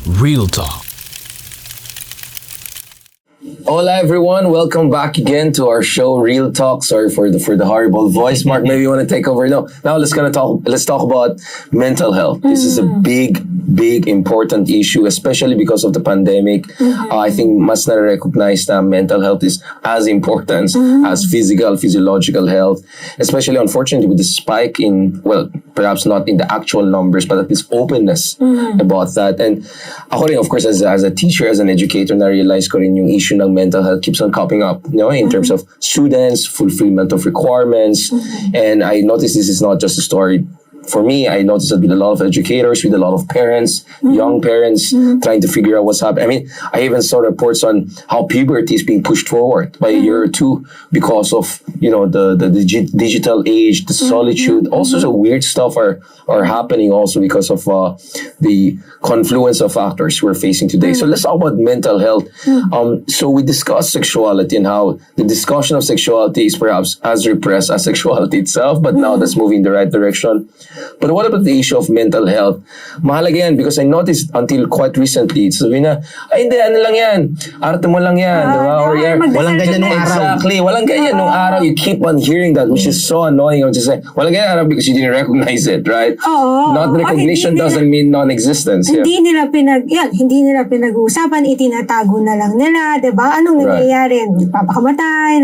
Real Talk. Hola everyone, welcome back again to our show Real Talk. Sorry for the horrible voice. Mark, maybe you want to take over. No, now let's talk about mental health. This is a big important issue, especially because of the pandemic. I think must not recognize that mental health is as important as physiological health, especially unfortunately with the spike in, well, perhaps not in the actual numbers, but at least openness about that. And ako rin, of course, as a teacher, as an educator, na-realize ko rin yung issue ng mental health keeps on coming up, in terms of students, fulfillment of requirements. And I notice this is not just a story for me. I noticed that with a lot of educators, with a lot of parents, young parents, trying to figure out what's happening. I mean, I even saw reports on how puberty is being pushed forward by a year or two because of, the digital age, the solitude. All sorts of weird stuff are happening also because of the confluence of factors we're facing today. So let's talk about mental health. So we discussed sexuality and how the discussion of sexuality is perhaps as repressed as sexuality itself, but now that's moving in the right direction. But what about the issue of mental health? Mahalaga yan because I noticed until quite recently, sabi na, ay hindi, ano lang yan, arte mo lang yan, diba? Or walang ganyan nung araw. Exactly, walang ganyan nung araw. You keep on hearing that, which is so annoying. Or just like, walang ganyan araw because you didn't recognize it, right? Not recognition doesn't mean non-existence. Hindi nila pinag-uusapan, itinatago na lang nila, diba? Anong nangyayari? Nagpapakamatay,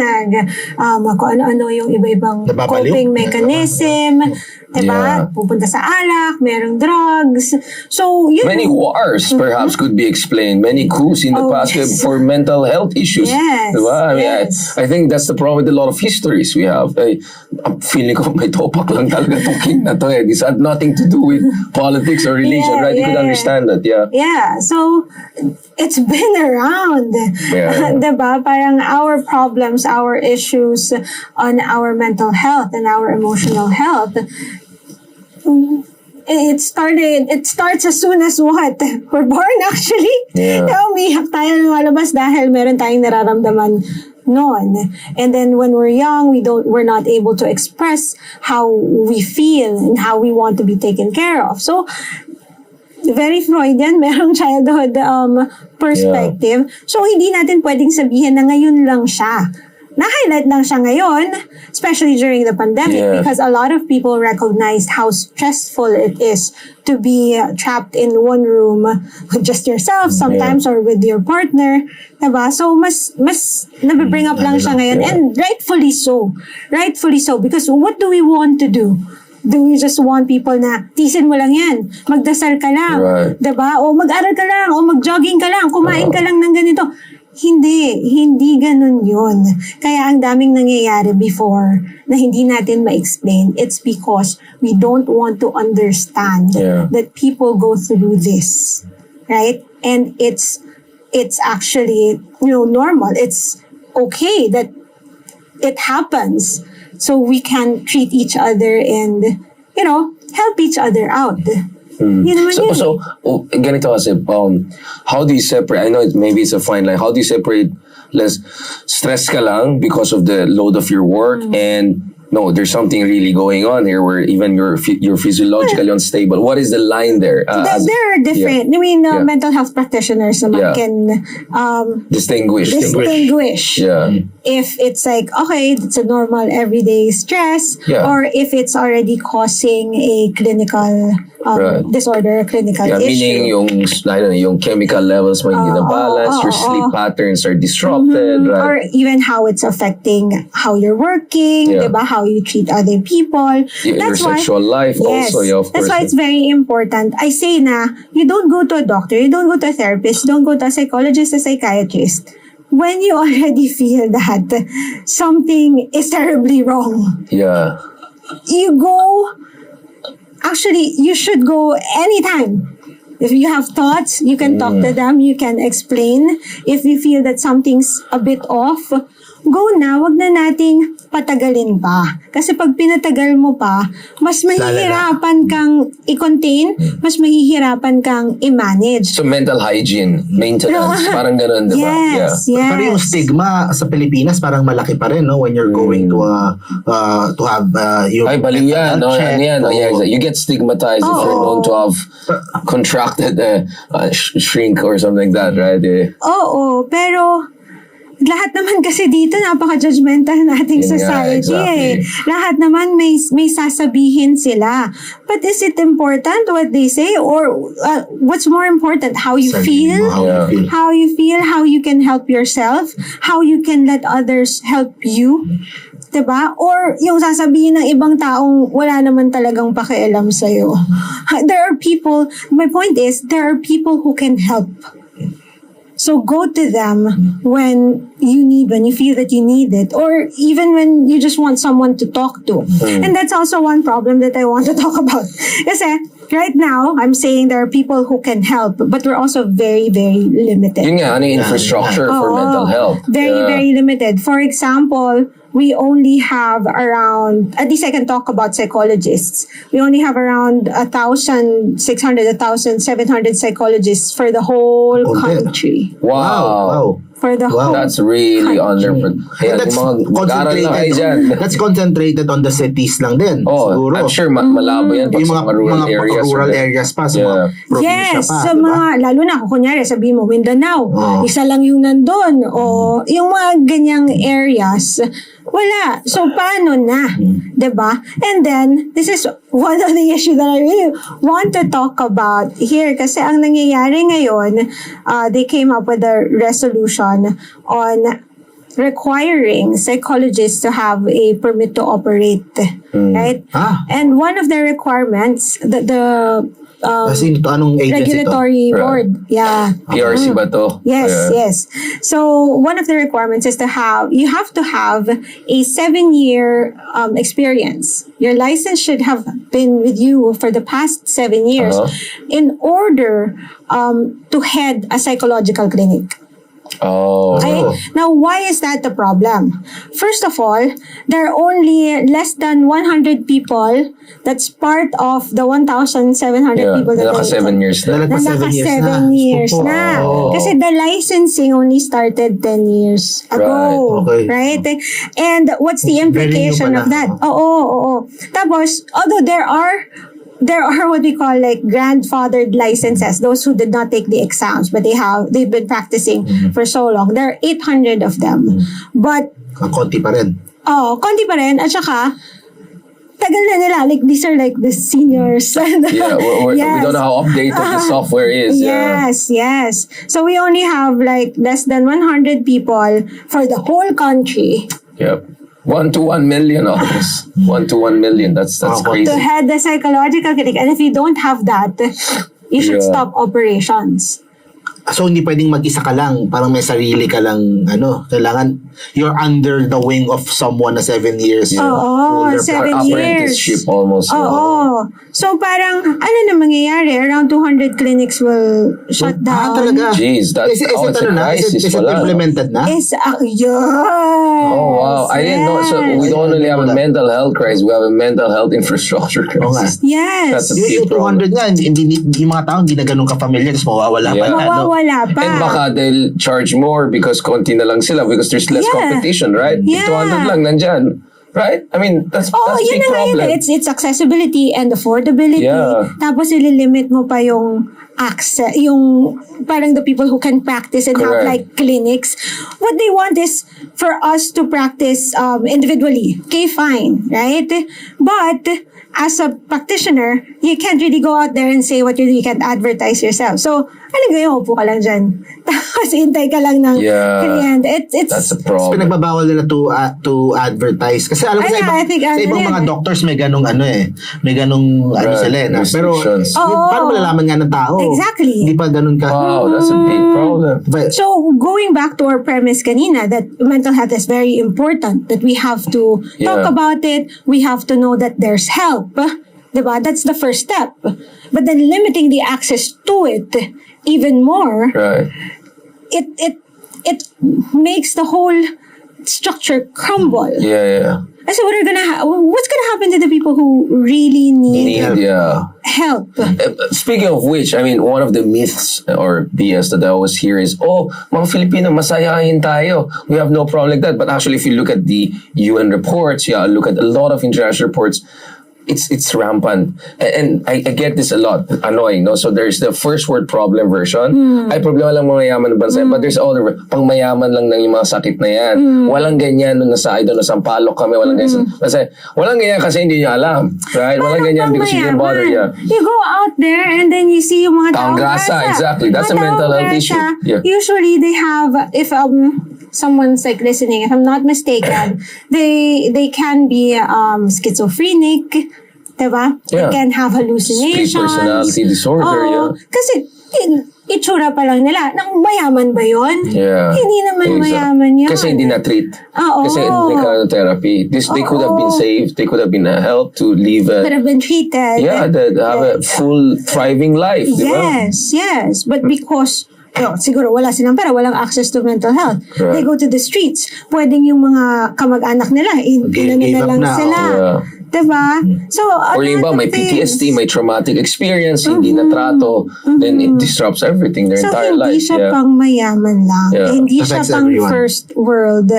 kung ano-ano yung iba-ibang coping mechanism, diba? Pupunta sa alak, merong drugs. So, many wars perhaps could be explained. Many coups in the past for mental health issues. Yes. Diba? I mean, I think that's the problem with a lot of histories we have. I'm feeling ko may topak lang talaga itong king na to eh. This had nothing to do with politics or religion, right? You could understand that, Yeah, so it's been around. Diba? Parang our problems, our issues on our mental health and our emotional health, it starts as soon as what? We're born actually. Umiyak tayo ng malabas dahil meron tayong nararamdaman noon. And then when we're young, we're not able to express how we feel and how we want to be taken care of. So, very Freudian, merong childhood perspective. So, hindi natin pwedeng sabihin na ngayon lang siya. Na-highlight lang siya ngayon, especially during the pandemic, because a lot of people recognized how stressful it is to be trapped in one room with just yourself sometimes or with your partner. Diba? So, mas nabibring up lang siya ngayon. And rightfully so. Rightfully so. Because what do we want to do? Do we just want people na, tisin mo lang yan, magdasal ka lang, diba? O mag-aral ka lang, o mag-jogging ka lang, kumain ka lang ng ganito. Hindi ganun yun. Kaya ang daming nangyayari before na hindi natin ma-explain. It's because we don't want to understand that people go through this. Right? And it's actually, normal. It's okay that it happens. So we can treat each other and, help each other out. So, ganito kasi, how do you separate, I know maybe it's a fine line, how do you separate, stress ka lang because of the load of your work and no, there's something really going on here where even you're physiologically unstable. What is the line there? There are different. Mental health practitioners can distinguish. If it's like, okay, it's a normal everyday stress, or if it's already causing a clinical disorder, clinical issue. Meaning yung chemical levels may hindi na balance, your sleep patterns are disrupted, right? Or even how it's affecting how you're working, diba? How you treat other people. Your sexual life also, of course. That's why it's very important. I say na, you don't go to a doctor, you don't go to a therapist, you don't go to a psychologist, a psychiatrist when you already feel that something is terribly wrong. You should go anytime. If you have thoughts, you can talk to them, you can explain. If you feel that something's a bit off, go na, wag na nating patagalin pa. Kasi pag pinatagal mo pa, mas mahihirapan kang i-contain, mas mahihirapan kang i-manage. So mental hygiene, maintenance, parang ganun, di ba? Yes. Pero yung stigma sa Pilipinas parang malaki pa rin, no? When you're going to have yung Ay, baliw yan. No? check. You get stigmatized if you're known to have contracted shrink or something like that, right? Oo, pero lahat naman kasi dito napaka-judgmental nating Yun nga, society exactly. Lahat naman may sasabihin sila. But is it important what they say? Or what's more important? How you feel? How you feel? How you can help yourself? How you can let others help you? Diba? Or yung sasabihin ng ibang taong wala naman talagang pakialam sa'yo. There are people, my point is, there are people who can help. So go to them when you feel that you need it, or even when you just want someone to talk to. And that's also one problem that I want to talk about. Kasi right now, I'm saying there are people who can help, but we're also very, very limited. Yun nga, ano yung infrastructure for mental health? Very, very limited. For example, we only have around, at least I can talk about psychologists. We only have around 1,600, 1,700 psychologists for the whole country. Wow. For the whole That's really under. And that's concentrated on the cities lang din. Oh, I'm sure malabo yan pag yung sa mga rural areas. Pa, sa mga probinsya yes, pa. sa diba? mga, lalo na, kunyari, sabi mo, Mindanao, isa lang yung nandun, o yung mga ganyang areas, wala. So, paano na? Diba? And then, this is one of the issues that I really want to talk about here kasi ang nangyayari ngayon, they came up with a resolution on requiring psychologists to have a permit to operate, right? And one of the requirements, the Kasi ito, anong agency regulatory ito? board, yeah. PRC ba to? Yes. So one of the requirements is you have to have a 7-year experience. Your license should have been with you for the past 7 years in order to head a psychological clinic. Oh. Okay? Now, why is that the problem? First of all, there are only less than 100 people that's part of the 1,700 people that naka 7 years na. naka 7 years na. Kasi the licensing only started 10 years ago. Right? And what's the implication of that? Oo. Tapos, although there are what we call like grandfathered licenses, those who did not take the exams, but they've been practicing for so long. There are 800 of them. But konti pa rin. Konti pa rin. At saka, tagal na nila. Like, these are like the seniors. We don't know how updated the software is. Yes. So we only have like less than 100 people for the whole country. Yep. 1 to 1 million almost. 1 to 1 million. That's crazy. To head the psychological clinic. And if you don't have that, you should stop operations. So, hindi pwedeng mag-isa ka lang. Parang may sarili ka lang, kailangan, you're under the wing of someone na 7 years. Oo, 7 years. Apprenticeship almost. Oo. So, parang, ano na mangyayari? Around 200 clinics will shut down. Talaga? Jeez, that's Is it implemented na? Oh, wow. I didn't know. So, we don't only have a mental health crisis, we have a mental health infrastructure crisis. Yes. That's a big Yung 200 nga, yung mga tao hindi na ganun ka-familiar, tapos mawawala pa. Wala pa. And baka they'll charge more because konti na lang sila because there's less competition, right? 200 lang nandyan. Right? I mean, that's big problem. It's accessibility and affordability. Yeah. Tapos ililimit mo pa yung access, yung parang the people who can practice and have like clinics. What they want is for us to practice individually. Okay, fine, right? But as a practitioner, you can't really go out there and say what you can't advertise yourself. So, ano gawin mo? Upo ka lang dyan. Tapos, hintay ka lang ng client. That's a problem. Pinagbabawal nila to advertise. Kasi alam ko sa ibang mga doctors may ganong may ganong sila Pero, paano malalaman nga ng tao? Exactly. Hindi pa ganun ka. Wow, that's a big problem. So, going back to our premise kanina, that mental health is very important, that we have to talk about it, we have to know that there's help. Diba? That's the first step. But then limiting the access to it even more, it makes the whole structure crumble. Yeah. So what's gonna happen to the people who really need help? Speaking of which, I mean, one of the myths or BS that I always hear is, mga Filipino, masayahin tayo. We have no problem like that. But actually, if you look at the UN reports, look at a lot of international reports, it's rampant. And I get this a lot. Annoying, no? So there's the first world problem version. Ay, problema lang mga mayaman ng bansa. But there's other, pang mayaman lang ng yung mga sakit na yan. Walang ganyan nung nasa Sampaloc kami. Walang ganyan. Walang ganyan kasi hindi nyo alam. Right? Walang ganyan because you didn't bother. Yeah. You go out there and then you see yung mga taong grasa. Exactly. That's a mental health issue. Yeah. Usually they have, if someone's like listening, if I'm not mistaken, they can be schizophrenic, diba? Yeah. They can have hallucinations. Split personality disorder, Kasi itsura pa lang nila. Nang mayaman ba yun? Yeah. Hindi naman mayaman yun. Kasi hindi na-treat. Kasi hindi ka therapy. They could have been saved. They could have been helped to live could have been treated. Yeah, have a full, thriving life. Yes. But because siguro wala silang pera, walang access to mental health. Right. They go to the streets. Pwedeng yung mga kamag-anak nila, na lang sila. Diba? So, or yung iba, may PTSD, may traumatic experience, hindi natrato, then it disrupts everything, their entire life. So, hindi siya pang mayaman lang. Hindi siya pang first world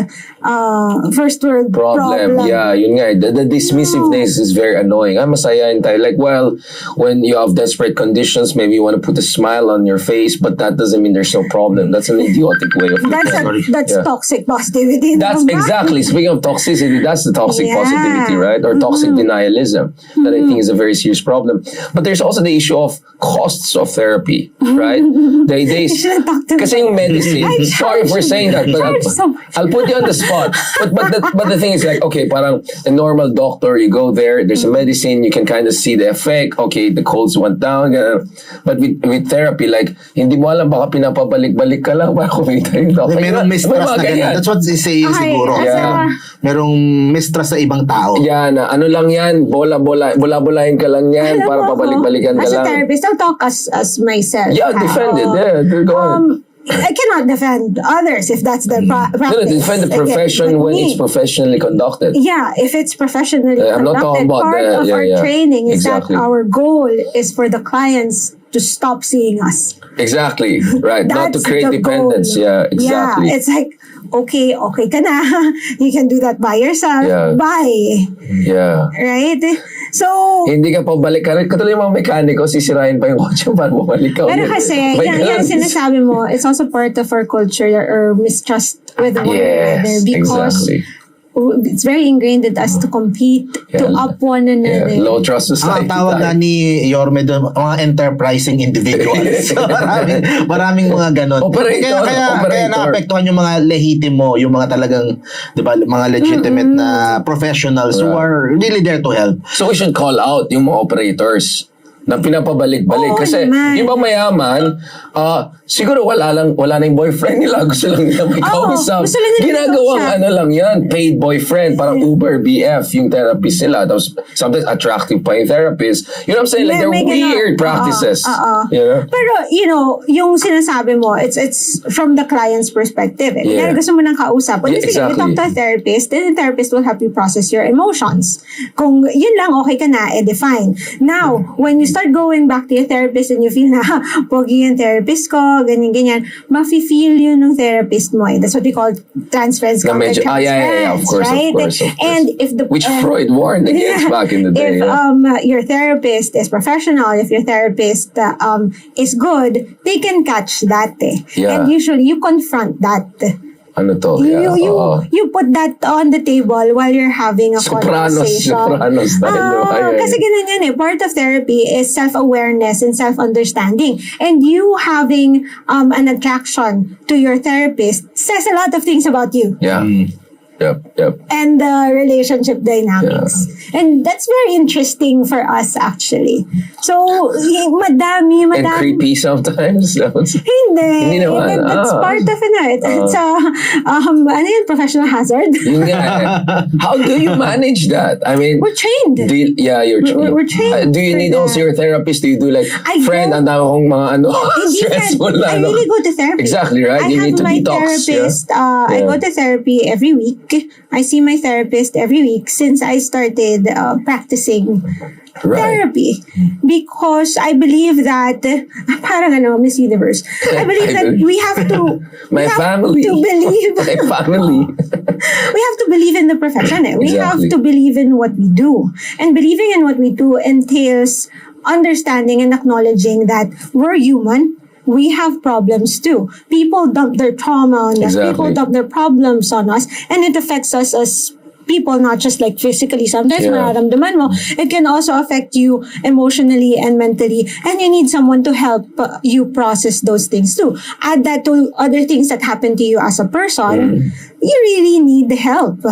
problem. Yeah, yun nga. The dismissiveness is very annoying. Masayahin tayo. Like, well, when you have desperate conditions, maybe you want to put a smile on your face, but that doesn't mean there's no problem. That's an idiotic way of looking. That's toxic positivity. That's exactly. Speaking of toxicity, that's the toxic positivity, right? Or toxic denialism that I think is a very serious problem. But there's also the issue of costs of therapy, right? Kasi yung medicine, sorry for saying that, but I'll put you on the spot. But the thing is like, okay, parang a normal doctor, you go there's a medicine, you can kind of see the effect, okay, the colds went down, but with therapy, like, hindi mo alam, baka pinapabalik-balik ka lang para kumita yung doctor. Merong mistrust na ganyan. That's what they say siguro. Merong mistrust sa ibang tao. Na ano lang yan, bola-bolahin ka lang yan para pabalik-balikan ka lang. As a therapist, I'll talk as myself. Yeah, defend it. Yeah, go ahead. I cannot defend others if that's the practice. No, defend the profession when it's professionally conducted. Yeah, if it's professionally conducted. I'm not talking about part of our training is that our goal is for the clients to stop seeing us. Exactly, right. Not to create dependence. Goal. Yeah, exactly. Yeah, it's like, okay ka na. You can do that by yourself. Yeah. Bye. Yeah. Right? So, hindi ka pabalik ka rin. Katuloy yung mga mekaniko, sisirain pa yung kotse para bumalik ka. Pero kasi, yan sinasabi mo, it's also part of our culture or mistrust with one another. Because it's very ingrained in us to compete, to up one another. Low trust society. Ang tawag na ni Yorme doon, mga enterprising individuals. maraming mga ganon. Kaya naapektuhan yung mga lehitimo, yung mga talagang, di ba, mga legitimate na professionals who are really there to help. So we should call out yung mga operators na pinapabalik-balik. Kasi yung ba mayaman, siguro wala na yung boyfriend nila. Gusto lang nila may kausap. Ginagawang lang yan, paid boyfriend. Parang Uber, BF, yung therapist nila. Tapos sometimes attractive pa yung therapist. You know what I'm saying? Like, they're weird practices. Pero, yung sinasabi mo, it's from the client's perspective. Kaya gusto mo nang kausap. When you talk to a therapist, then the therapist will help you process your emotions. Kung yun lang, okay ka na, fine. Now, when you start going back to your therapist and you feel na, pogi yung therapist ko, ganyan, mafe-feel yun ng therapist mo. That's what we call transference counter-transference. Yeah, of course. And if which Freud warned against back in the day. If your therapist is professional, if your therapist is good, they can catch that. And usually, you confront that. Ano to? You put that on the table while you're having a conversation. Sopranos tayo. Kasi ganun yan Part of therapy is self-awareness and self-understanding. And you having an attraction to your therapist says a lot of things about you. Yeah. Yep. And the relationship dynamics. And that's very interesting for us actually. So, madami. And creepy sometimes. Hindi naman. That's part of it. It's professional hazard. How do you manage that? I mean, We're trained. You're trained. We're trained. Do you need also your therapist? Do you do like, friend, ang dami kong mga stressful na I really go to therapy. Exactly, right? You need to my detox. Therapist. I go to therapy every week. I see my therapist every week since I started practicing therapy, because I believe that parang Miss Universe. I believe that we have to my family to believe my family. We have to believe in the profession. We have Exactly. to believe in what we do, and believing in what we do entails understanding and acknowledging that we're human. We have problems too. People dump their trauma on us. Exactly. People dump their problems on us, and it affects us as people, not just like physically. Sometimes mararamdaman mo. It can also affect you emotionally and mentally, and you need someone to help you process those things too. Add that to other things that happen to you as a person, you really need help.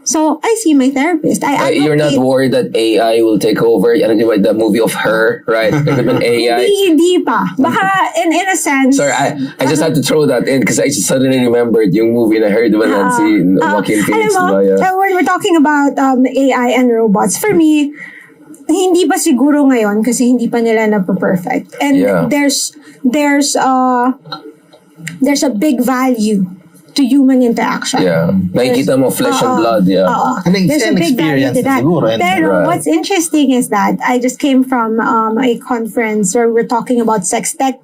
So I see my therapist. You're not worried that AI will take over? The movie of Her, right? It could be AI. Hindi pa. Baka in a sense. Sorry, I just had to throw that in because I just suddenly remembered yung movie na Her, diba, Nancy? Joaquin Phoenix, alam mo, we're talking about AI and robots. For me, hindi pa siguro ngayon kasi hindi pa nila na-perfect. And there's a big value to human interaction. Yeah. Nakikita mo flesh and blood, There's a big value to that. Siguro, Pero what's interesting is that I just came from a conference where we're talking about sex tech.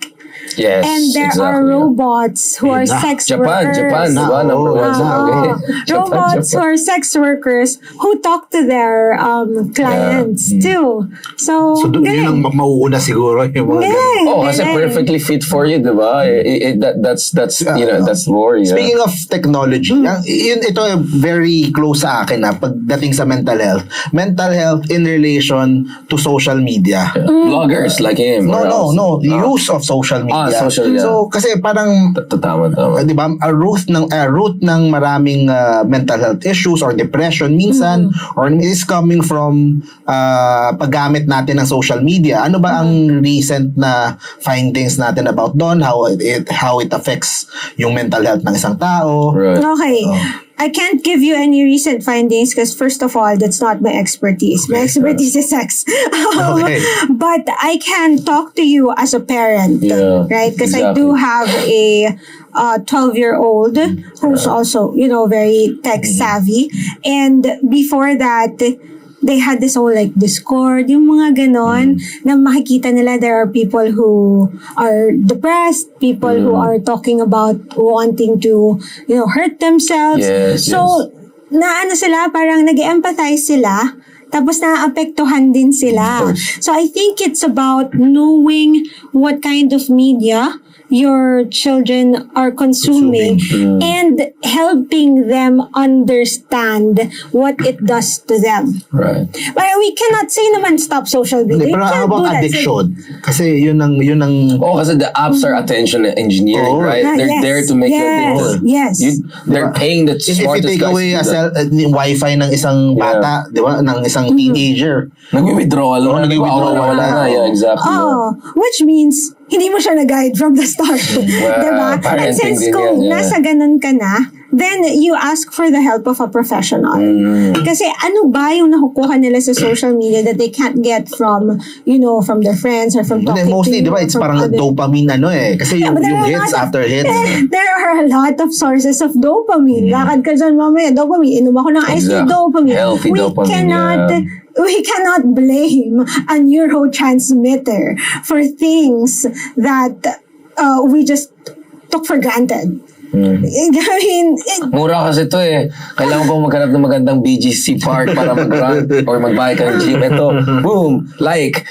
Yes, and there are robots who are sex workers. Japan, diba? Number one. Robots who are sex workers who talk to their clients too. So doon yun ang mauuna siguro yung mga ganun. Kasi perfectly fit for you, diba? That's more. Speaking of technology, ito very close sa akin pagdating sa mental health. Mental health in relation to social media. Bloggers like him. No. Use of social media. Social, So, kasi parang, tama. di ba, a root ng maraming mental health issues or depression minsan, or is coming from paggamit natin ng social media. Ano ba ang recent na findings natin about doon? How it affects yung mental health ng isang tao? Right. Okay. I can't give you any recent findings because first of all, that's not my expertise. My expertise is sex. But I can talk to you as a parent, right? Because I do have a 12-year-old who's also, very tech savvy. And before that, they had this whole Discord, yung mga ganon, na makikita nila there are people who are depressed, people who are talking about wanting to, hurt themselves. So, naano sila, parang nag-empathize sila, tapos naapektuhan din sila. So, I think it's about knowing what kind of media your children are consuming and helping them understand what it does to them. Right. But we cannot say naman stop social media. Pero how about addiction? Kasi yun ang kasi the apps are attention engineering, right? They're there to make you addicted. Yes. They're paying the smartest guys. If you take away wifi ng isang bata, di ba? Ng isang teenager. Nag-withdrawal na. Wala na. Yeah, exactly. Which means hindi mo siya na-guide from the start. Diba? And since kung nasa ganun ka na, then you ask for the help of a professional. Kasi ano ba yung nakukuha nila sa social media that they can't get from, from their friends or from talking mostly, to you. Mostly, diba, it's parang dopamine Kasi yung hits after hits. There are a lot of sources of dopamine. Lakad ka dyan mamaya, dopamine. Inom ako ng ice tea, dopamine. Healthy dopamine, we cannot blame a neurotransmitter for things that we just took for granted. Mura kasi ito Kailangan pa maghanap ng magandang BGC park para mag-run or mag-buy ka ng gym. Ito, boom, like,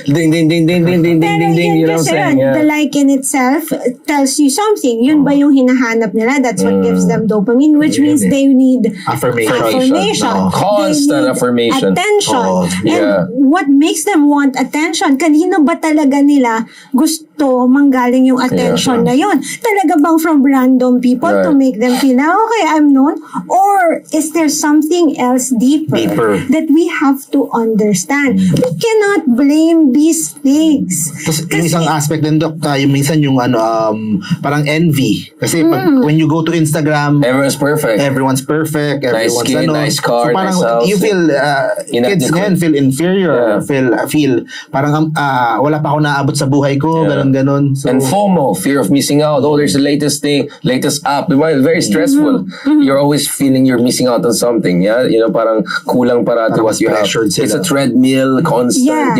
ding, ding, ding, ding, ding, ding, ding, ding, you know what I'm saying? The like in itself tells you something. Yun ba yung hinahanap nila? That's what gives them dopamine, which means they need affirmation. Constant affirmation. Attention. And what makes them want attention? Kanino ba talaga nila gusto manggaling yung attention na yun? Talaga bang from brand random people to make them feel na, okay, I'm known? Or is there something else deeper that we have to understand? We cannot blame these things. Yung isang aspect din, Dok, yung minsan yung parang envy. Kasi when you go to Instagram, everyone's perfect. Everyone's nice skin, nice car, so parang nice house. you feel kids ngayon feel inferior, feel parang wala pa ako naabot sa buhay ko, ganon. So, and FOMO, fear of missing out. Oh, there's the latest thing, latest app. Very stressful. You're always feeling you're missing out on something. Yeah, parang kulang parati what you have. It's a treadmill, constant.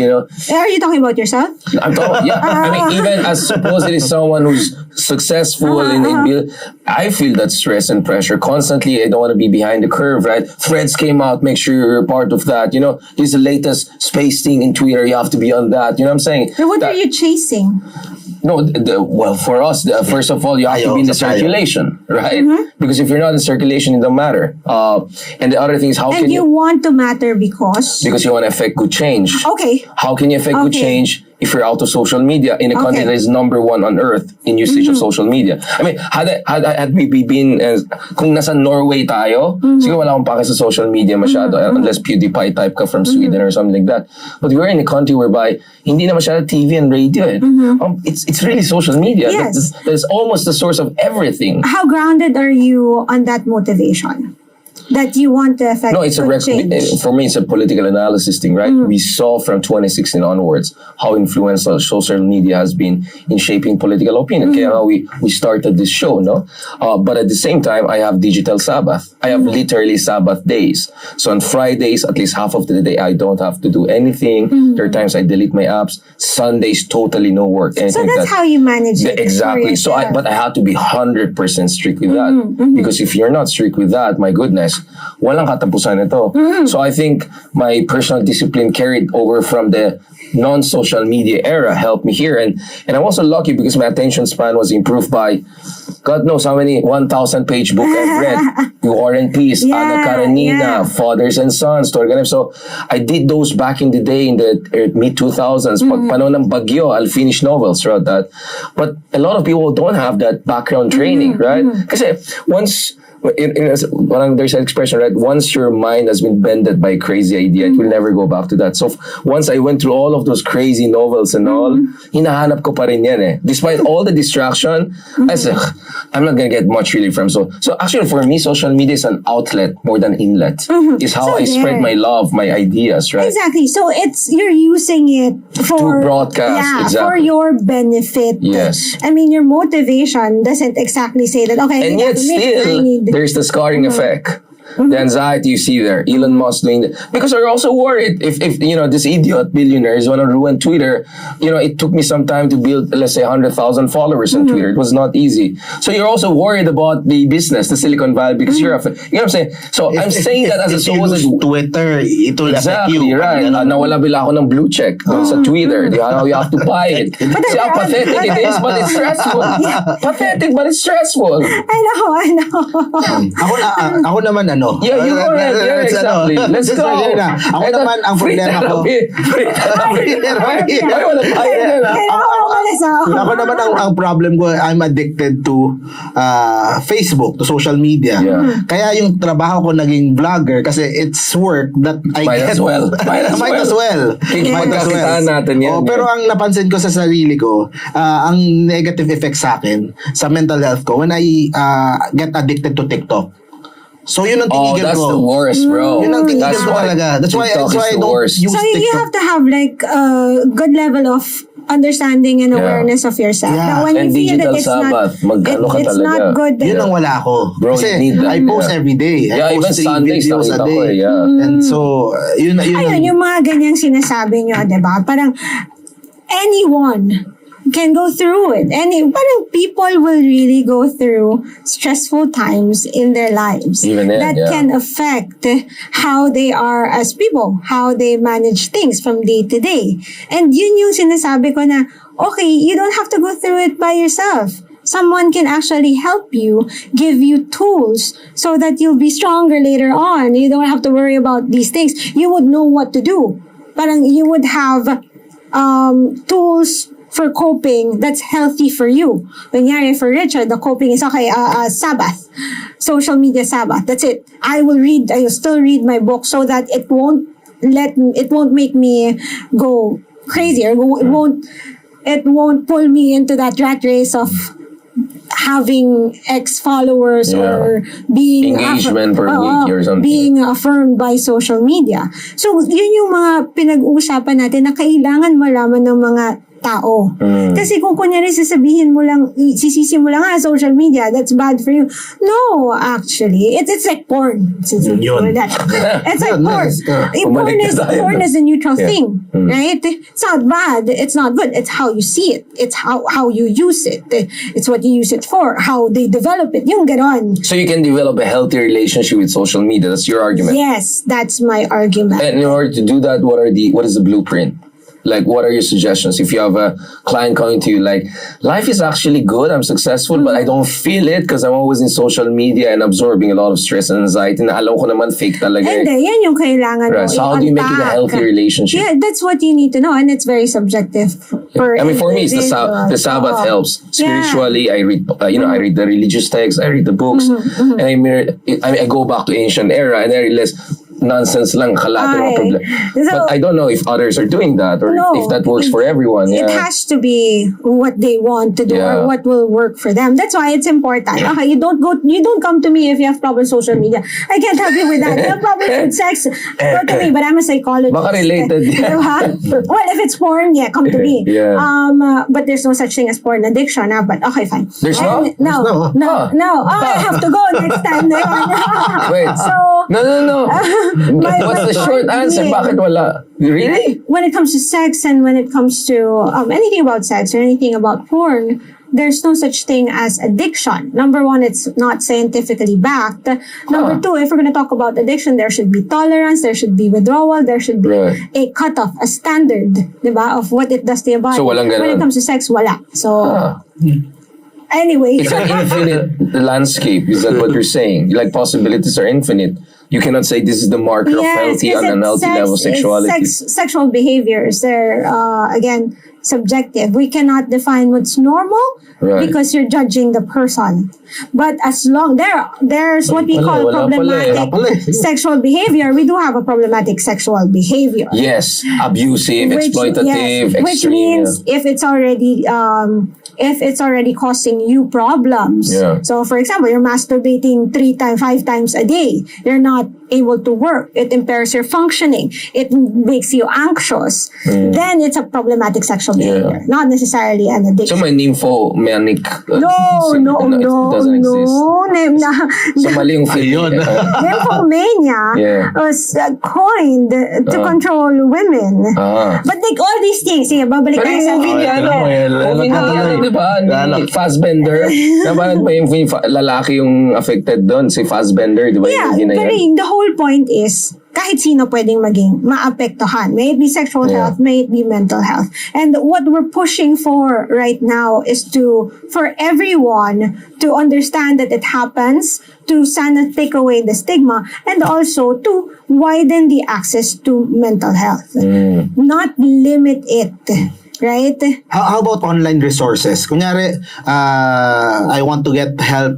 Are you talking about yourself? I'm talking. Yeah, I mean, even as supposedly someone who's successful in build, I feel that stress and pressure constantly. I don't want to be behind the curve, right? Threads came out, make sure you're part of that. Here's the latest space thing in Twitter. You have to be on that. You know what I'm saying? But what are you chasing? No, well, for us, first of all, you have to be in the circulation, right? Because if you're not in circulation, it don't matter. And the other thing is, and you want to matter because you want to affect good change. Okay. How can you affect good change if you're out of social media in a country that is number one on earth in usage of social media? I mean, had we been, kung nasa Norway tayo, siguro wala akong pake sa social media masyado, unless PewDiePie type ka from Sweden or something like that. But we're in a country whereby hindi na masyado TV and radio. It's really social media. Yes. That's almost the source of everything. How grounded are you on that motivation? That you want to affect change? For me, it's a political analysis thing, right? We saw from 2016 onwards how influential social media has been in shaping political opinion. Kaya we started this show, no? But at the same time, I have digital Sabbath. I have literally Sabbath days. So on Fridays, at least half of the day, I don't have to do anything. There are times I delete my apps. Sundays, totally no work. So that's how you manage it. Exactly. So but I had to be 100% strict with that. Because if you're not strict with that, my goodness, walang katapusan ito. So I think my personal discipline carried over from the non-social media era helped me here. And I'm also lucky because my attention span was improved by God knows how many 1,000 page book I've read. War and Peace, Anna Karenina, Fathers and Sons, Torganov. So I did those back in the day in the mid-2000s. Pag panahon ng Bagyo, I'll finish novels throughout that. But a lot of people don't have that background training, right? Kasi once there's an expression, right? Once your mind has been bended by a crazy idea, it will never go back to that. So once I went through all of those crazy novels and all, hinahanap ko pa rin yan eh. Despite all the distraction, I said, I'm not gonna get much really from. So actually for me, social media is an outlet more than inlet. It's how I spread my love, my ideas, right? Exactly. So you're using it for to broadcast, for your benefit. Yes. I mean, your motivation doesn't exactly say that, okay, and yet still, there's the scarring effect. The anxiety you see there, Elon Musk doing that. Because we're also worried if this idiot billionaires want to ruin Twitter. It took me some time to build, let's say, 100,000 followers on Twitter. It was not easy. So you're also worried about the business, the Silicon Valley, because you know what I'm saying? So I'm saying that as a supposed Twitter, it will affect you. Right. Nawala bila ako ng blue check sa Twitter. You have to buy it. See how pathetic it is, but it's stressful. Pathetic, but it's stressful. I know. Ako naman Yeah, you go ahead. Yeah, exactly. Let's go. Ako naman, ang problema ko. Ako naman, ang problem ko, I'm addicted to Facebook, to social media. Yeah. Kaya yung trabaho ko naging vlogger kasi it's work that I get. Might as well. Natin yan. Pero ang napansin ko sa sarili ko, ang negative effect sa akin, sa mental health ko, when I get addicted to TikTok. So yun ang tigigil ko. That's the worst, bro. Yun ang tigigil ko talaga. That's why I don't use TikTok. So you have to have like a good level of understanding and awareness of yourself. Yeah. Now, when and you feel that it's not good. Yun ang wala ako. Bro, kasi I post every day. I post 3 videos a day. And so, yun. Ayun, yung mga ganyang sinasabi nyo, diba? Parang anyone can go through it. Parang people will really go through stressful times in their lives. Even then, that can affect how they are as people, how they manage things from day to day. And yun yung sinasabi ko na, okay, you don't have to go through it by yourself. Someone can actually help you, give you tools so that you'll be stronger later on. You don't have to worry about these things. You would know what to do. Parang you would have tools for coping that's healthy for you. Kunyari, for Richard, the coping is okay, Sabbath. Social media Sabbath. That's it. I will still read my book so that it won't make me go crazy, or it won't pull me into that rat race of having X followers or being engagement per week or something. Being affirmed by social media. So, yun yung mga pinag-uusapan natin na kailangan malaman ng mga tao. Kasi kung kunyari sisisi mo lang, social media, that's bad for you. No, actually. It's like porn. It's like porn. Porn is a neutral thing. Right? It's not bad. It's not good. It's how you see it. It's how you use it. It's what you use it for. How they develop it. Yung ganon. So you can develop a healthy relationship with social media. That's your argument. Yes, that's my argument. And in order to do that, what is the blueprint? Like, what are your suggestions? If you have a client coming to you like, life is actually good, I'm successful, but I don't feel it because I'm always in social media and absorbing a lot of stress and anxiety na alam ko naman fake talaga. Hindi, yan yung kailangan mo. So how do you make it a healthy relationship? Yeah, that's what you need to know, and it's very subjective. For me, it's the Sabbath helps. Spiritually, I read, I read the religious texts, I read the books, and I go back to ancient era, and I realize, nonsense lang, kalate mga problem. But I don't know if others are doing that or if that works for everyone. It has to be what they want to do or what will work for them. That's why it's important. Okay, you don't come to me if you have problems with social media. I can't help you with that. You have problems with sex, go to me, but I'm a psychologist. Baka related. Well, if it's porn, come to me. But there's no such thing as porn addiction. But okay, fine. There's no. I have to go next time. Wait. So no. What's the short answer? Bakit wala? Really? When it comes to sex and when it comes to anything about sex or anything about porn, there's no such thing as addiction. Number one, it's not scientifically backed. Number two, if we're going to talk about addiction, there should be tolerance, there should be withdrawal, there should be a cutoff, a standard, diba, of what it does to your body. So walang ganun. When it comes to sex, wala. So, anyway. It's an infinite landscape. Is that what you're saying? Like, possibilities are infinite. You cannot say this is the marker of healthy and unhealthy level sexuality. Sexual behaviors, they're, again, subjective. We cannot define what's normal because you're judging the person. But as long there's what we call problematic sexual behavior, we do have a problematic sexual behavior. Yes, abusive, exploitative, extreme. Which means if it's already causing you problems. So, for example, you're masturbating 5 times a day. You're not able to work. It impairs your functioning. It makes you anxious. Then it's a problematic sexual behavior, not necessarily an addiction. So, may nymphomanic... No. It doesn't exist. So, mali yung feeling. Nymphomania was coined to control women. But like all these things, babalik tayo sa video. Diba? Ni Fassbender. Napanood ba yung lalaki yung affected doon? Si Fassbender, diba? Yeah, pero the whole point is, kahit sino pwedeng maging maapektuhan. May it be sexual health, may it be mental health. And what we're pushing for right now is for everyone to understand that it happens, to sana take away the stigma, and also to widen the access to mental health. Not limit it. Right? How about online resources? Kunyari, I want to get help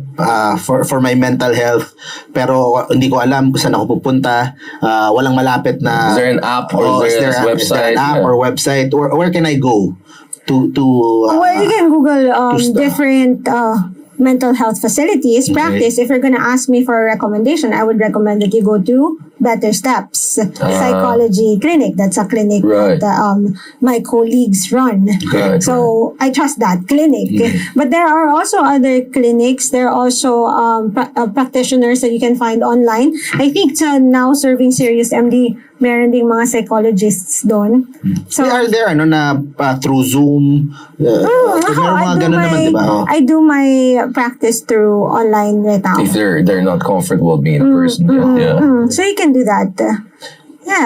for my mental health, pero hindi ko alam kung saan ako pupunta. Walang malapit na... Is there an app or is there a website? Is there an app or website? Where can I go to well, you can Google different mental health facilities, practice. If you're going to ask me for a recommendation, I would recommend that you go to Better Steps Psychology Clinic. That's a clinic that my colleagues run. So I trust that clinic. But there are also other clinics. There are also practitioners that you can find online. I think now serving Serious MD, meron ding mga psychologists doon. So are there through Zoom? I do my practice through online right now. If they're not comfortable being in person. So you can do that.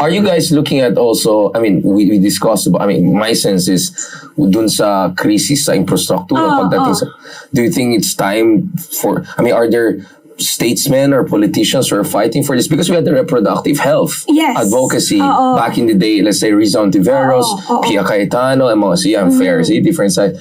Are you guys looking at also, I mean, we discussed about, I mean, my sense is, dun sa crisis sa infrastruktura, do you think it's time for, I mean, are there statesmen or politicians who are fighting for this, because we had the reproductive health advocacy back in the day. Let's say Rizal Tiveros, Pia Cayetano, and mga siya, fair, see, different side.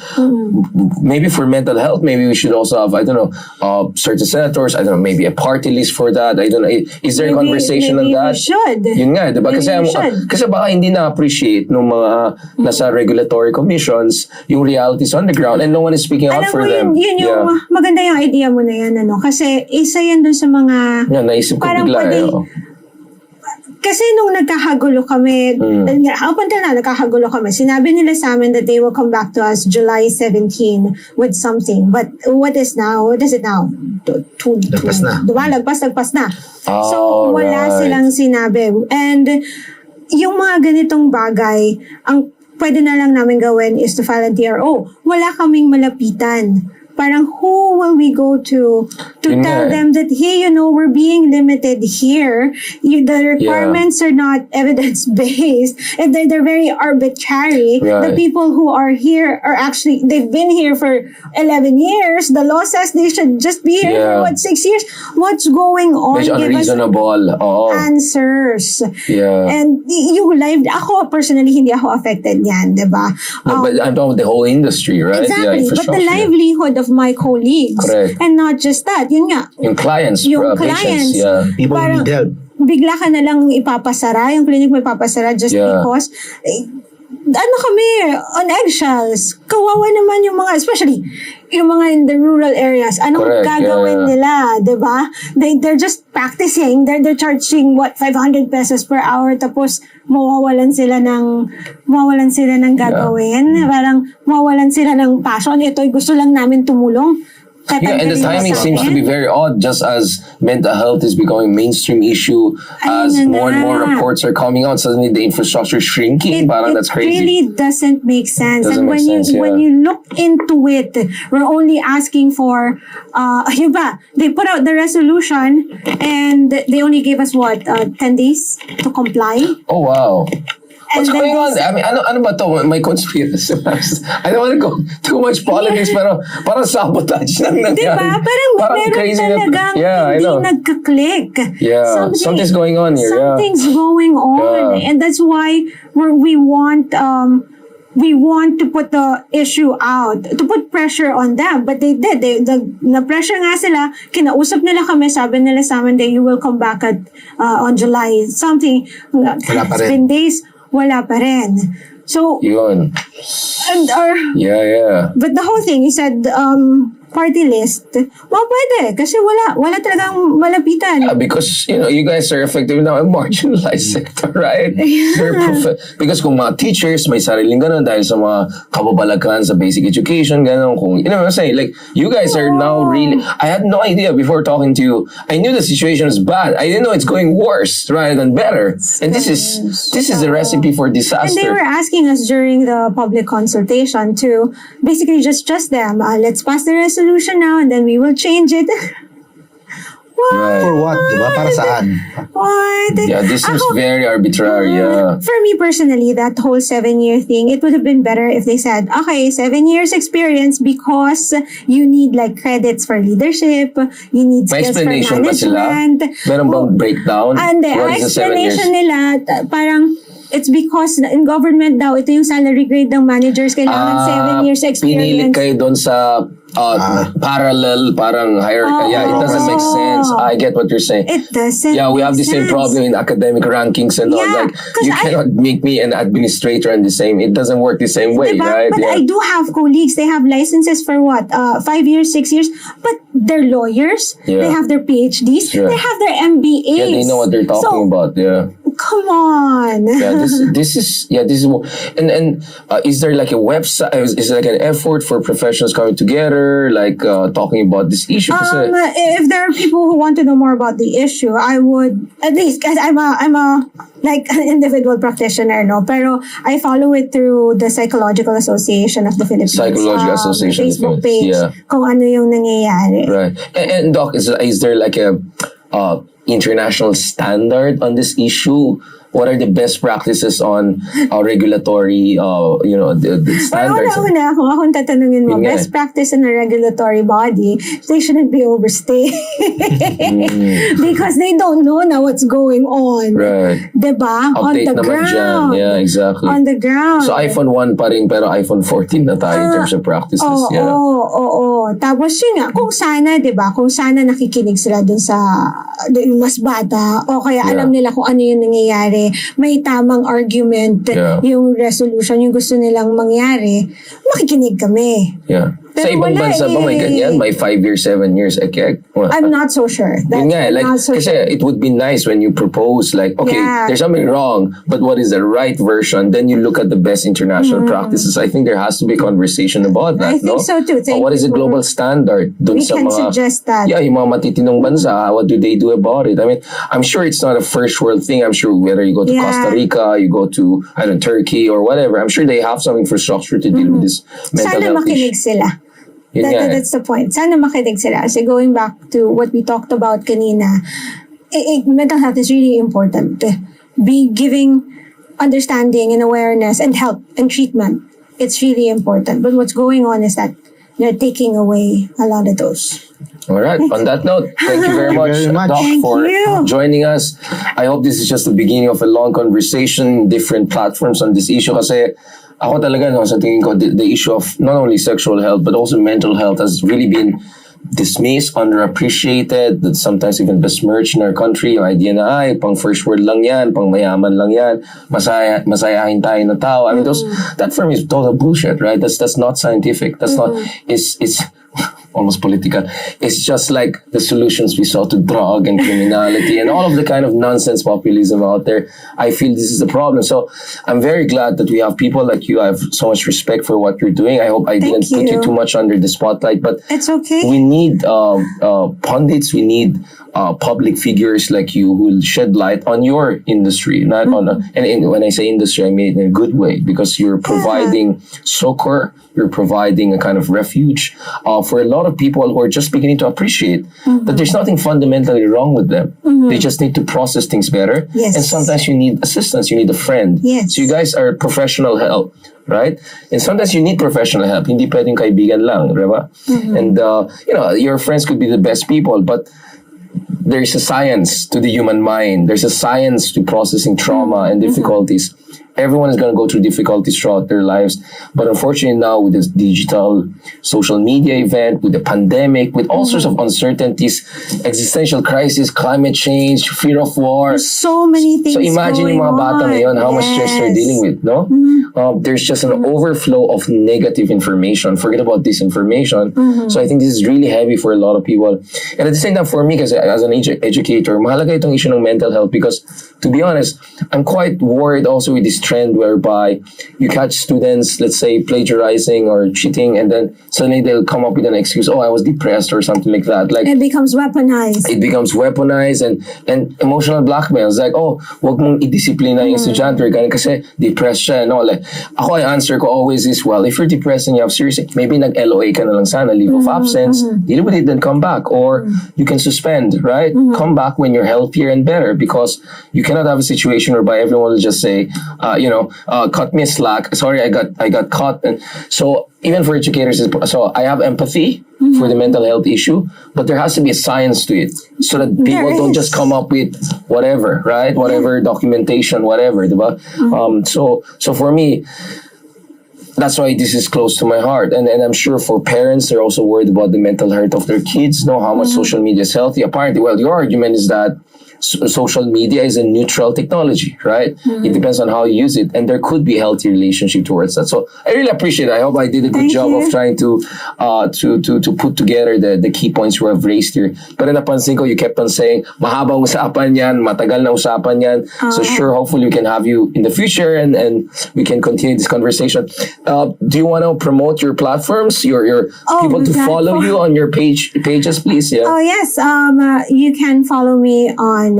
Maybe for mental health, maybe we should also have, I don't know, certain senators, I don't know, maybe a party list for that. I don't know. Is there a conversation on that? We should. Yun nga, diba? Kasi baka hindi na-appreciate ng mga nasa regulatory commissions yung realities on the ground and no one is speaking out for them. Yun yung maganda yung idea mo na yan, ano? Kasi isa yan dun sa mga... naisip ko bigla Kasi nung nagkakagulo kami, up until now, nagkakagulo kami, sinabi nila sa amin that they will come back to us July 17 with something. But what is now? What is it now? Lagpas na. Lagpas na. So, wala silang sinabi. And yung mga ganitong bagay, ang pwede na lang namin gawin is to file a TRO. Wala kaming malapitan. Parang who will we go to tell them that, hey, we're being limited here. The requirements are not evidence-based. And they're very arbitrary. Right. The people who are here are actually, they've been here for 11 years. The law says they should just be here for 6 years? What's going on? Medyo unreasonable. Answers. Yeah. And yung live, ako personally, hindi ako affected yan, diba? No, but I'm talking about the whole industry, right? Exactly. But the livelihood of my colleagues. Correct. And not just that. Yun nga. Yung clients. Patients. Yeah. People who need help. Bigla ka na lang ipapasara. Yung clinic mo ipapasara just because kami, on eggshells. Kawawa naman yung mga, especially yung mga in the rural areas. Anong gagawin nila, diba? They're just practicing. They're charging, 500 pesos per hour, tapos mawawalan sila ng gagawin. Parang mawawalan sila ng passion. Ito'y gusto lang namin tumulong. And the timing seems to be very odd, just as mental health is becoming a mainstream issue, as more and more reports are coming out. Suddenly, the infrastructure is shrinking. That's crazy. It really doesn't make sense. And when you look into it, we're only asking for, they put out the resolution and they only gave us 10 days to comply. Oh, wow. What's And going on? I mean, ano ba to? May conspiracy. I don't want to go too much politics, pero parang sabotage lang nangyari. Diba? Parang meron talagang hindi nagka-click. Yeah, something's going on here. Something's going on. And that's why we want to put the issue out, to put pressure on them. But they did. Na-pressure nga sila. Kinausap nila kami. Sabi nila sa amin that you will come back on July something. Wala pa rin. 10 days. Wala pa rin. So, yun. And but the whole thing, he said, party list, pwede. Kasi wala talagang malapitan. Because, you guys are effective now in marginalized sector, right? Because kung mga teachers, may sariling ganun dahil sa mga kababalagan sa basic education, ganun. Kung, what I'm saying? Like, you guys are now really, I had no idea before talking to you. I knew the situation was bad. I didn't know it's going worse rather than better. And this is a recipe for disaster. And they were asking us during the public consultation to basically just trust them. Let's pass the resolution now and then we will change it. What? For what? Diba? Para saan? What? Yeah, this seems very arbitrary. For me personally, that whole 7-year thing, it would have been better if they said, okay, 7 years experience because you need like credits for leadership, you need skills for management. Meron bang breakdown? And the explanation nila, parang, it's because in government daw, ito yung salary grade ng managers, kailangan 7 years experience. Pinilit kayo doon sa parallel, parang hierarchy. It doesn't make sense. I get what you're saying. It doesn't. Yeah, we have the same problem in academic rankings and all. Like, you cannot make me an administrator and the same. It doesn't work the same way, right? But I do have colleagues. They have licenses for 5 years, 6 years. But they're lawyers. They have their PhDs. They have their MBAs. Yeah, they know what they're talking about. Yeah. Come on. This is and is there like a website? Is there like an effort for professionals coming together, like talking about this issue? If there are people who want to know more about the issue, I would at least, because I'm a like an individual practitioner, no. Pero I follow it through the Psychological Association of the Philippines. Psychological Association Facebook page. Kung ano yung nangyayari. Right. And Doc, is there like a international standard on this issue? what are the best practices on regulatory, the standards? Well, una, kung akong tatanungin mo, best practice in a regulatory body, they shouldn't be overstayed. Because they don't know now what's going on. Right. Diba? On Update the naman ground. dyan. Yeah, exactly. On the ground. So iPhone 1 pa rin, pero iPhone 14 na tayo in terms of practices. Oo. Tapos yun nga, kung sana, diba, kung sana nakikinig sila dun sa mas bata, o kaya alam nila kung ano yung nangyayari, may tamang argument, yung resolution, yung gusto nilang mangyari, makikinig kami. Yeah. Pero sa ibang bansa ba may ganyan? May 5 years, 7 years, I'm not so sure. Yun nga, kasi it would be nice when you propose, like, okay, there's something wrong, but what is the right version? Then you look at the best international practices. I think there has to be a conversation about that, I think so too. What is the global standard? Dun We sa can mga, suggest that. Yeah, yung mga matitinong bansa, what do they do about it? I mean, I'm sure it's not a first world thing. I'm sure whether you go to Costa Rica, you go to, Turkey or whatever, I'm sure they have some infrastructure to deal with this mental Sana health issue. makinig sila. That's the point. Sana makinig sila. So going back to what we talked about kanina, mental health is really important. Be giving understanding and awareness and help and treatment. It's really important. But what's going on is that they're taking away a lot of those. All right. On that note, thank you very much, Doc, for joining us. I hope this is just the beginning of a long conversation, different platforms on this issue. Kasi ako talaga, sa tingin ko, the issue of not only sexual health, but also mental health has really been dismissed, underappreciated, that sometimes even besmirched in our country. Yung idea na, pang first world lang yan, pang mayaman lang yan, masayahin tayo na tao. I mean, that for me is total bullshit, right? That's not scientific. That's not, it's almost political. It's just like the solutions we saw to drug and criminality and all of the kind of nonsense populism out there. I feel this is the problem. So I'm very glad that we have people like you. I have so much respect for what you're doing. I hope I didn't put you too much under the spotlight, but it's okay. We need pundits. We need public figures like you who will shed light on your industry, not on and when I say industry, I mean in a good way, because you're providing succor, you're providing a kind of refuge for a lot of people who are just beginning to appreciate that there's nothing fundamentally wrong with them. They just need to process things better. Yes. And sometimes you need assistance, you need a friend. Yes. So you guys are professional help, right? And sometimes you need professional help. Hindi pwedeng kaibigan lang, diba? And your friends could be the best people, but there's a science to the human mind. There's a science to processing trauma and difficulties. Everyone is going to go through difficulties throughout their lives. But unfortunately now with this digital social media event, with the pandemic, with all sorts of uncertainties, existential crisis, climate change, fear of war. There's so many things. So imagine yung mga bata ngayon, how much stress they're dealing with, no? There's just an overflow of negative information. Forget about disinformation. So I think this is really heavy for a lot of people. And at the same time, for me, kasi as an educator, mahalaga itong issue ng mental health because, to be honest, I'm quite worried also with this trend whereby you catch students, let's say, plagiarizing or cheating, and then suddenly they'll come up with an excuse, I was depressed or something like that. Like, it becomes weaponized. It becomes weaponized and emotional blackmail. It's like, wag mong i-disiplina yung estudyante kasi depressed siya. No, like, ako, ang answer ko always is, well, if you're depressed and you have serious, maybe nag-LOA ka na lang sana, leave of absence, deal with it, then come back. Or you can suspend, right? Come back when you're healthier and better, because you cannot have a situation whereby everyone will just say, cut me a slack. Sorry, I got caught. And so even for educators, so I have empathy for the mental health issue, but there has to be a science to it so that people don't just come up with whatever, right? Whatever documentation, whatever, diba? So for me, that's why this is close to my heart. And I'm sure for parents, they're also worried about the mental health of their kids, know how much social media is healthy. Apparently, well, your argument is that social media is a neutral technology, right? It depends on how you use it, and there could be a healthy relationship towards that. So I really appreciate it. I hope I did a good job of trying to put together the key points we have raised here. Pero napansin ko, you kept on saying, mahabang usapan yan, matagal na usapan yan. So sure, hopefully we can have you in the future and we can continue this conversation. Do you want to promote your platforms, your people to follow you on your pages, please? Yeah. Oh, yes. You can follow me on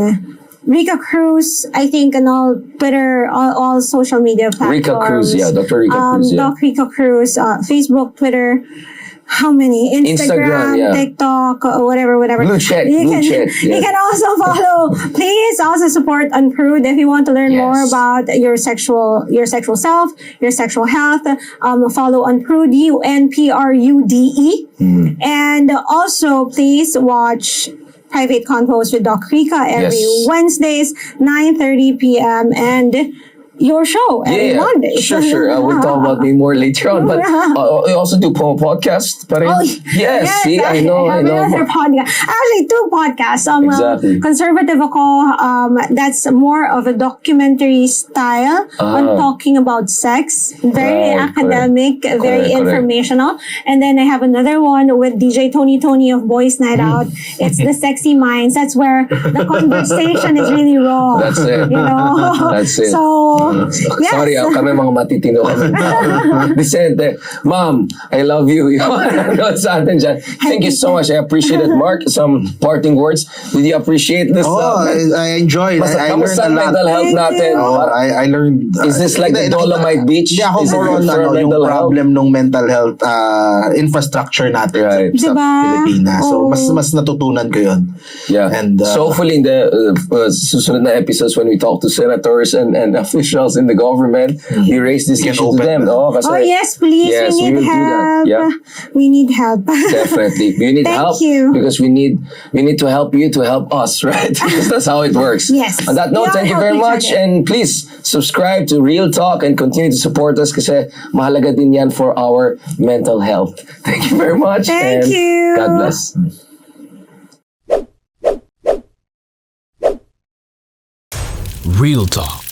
Rica Cruz, I think, on all Twitter, all social media platforms. Rica Cruz, yeah, Dr. Rica Cruz, yeah. Doc Rica Cruz, Facebook, Twitter. how many? Instagram, yeah. TikTok, whatever. Blue check. You Yeah. can also follow. Please also support Unprude if you want to learn more about your sexual self, your sexual health. Follow Unprude, UNPRUDE. And also, please watch Private Convos with Doc Rica every Wednesdays, 9:30 p.m. and your show every Monday. Sure. We'll talk about me more later on. But you also do podcast. Yes, see, I know. Another podcast. Actually, 2 podcasts. Exactly. Conservative ako. That's more of a documentary style on talking about sex. Very academic, very informational. And then I have another one with DJ Tony of Boys Night Out. It's the Sexy Minds. That's where the conversation is really raw. That's it. You know? That's it. So, yes. Sorry, kami mga matitino kami. Vicente, Ma'am, I love you. Sa atin dyan. Thank you so much. I appreciate it. Mark, some parting words. Did you appreciate this? I enjoyed. I learned a lot. Mental health natin? I learned. Is this like the Dolomite Beach? Yeah, ako more on yung problem ng mental health infrastructure natin sa Pilipinas. So, mas natutunan ko yun. Yeah. And so hopefully in the susunod na episodes when we talk to senators and officials in the government, we raise this issue to them. Yes, please. Yes, we need help. Yeah. We need help. Definitely. We need help because we need to help you to help us, right? Because that's how it works. Yes. On that note, thank you very much. And please subscribe to Real Talk and continue to support us kasi mahalaga din yan for our mental health. Thank you very much. Thank you. God bless. Real Talk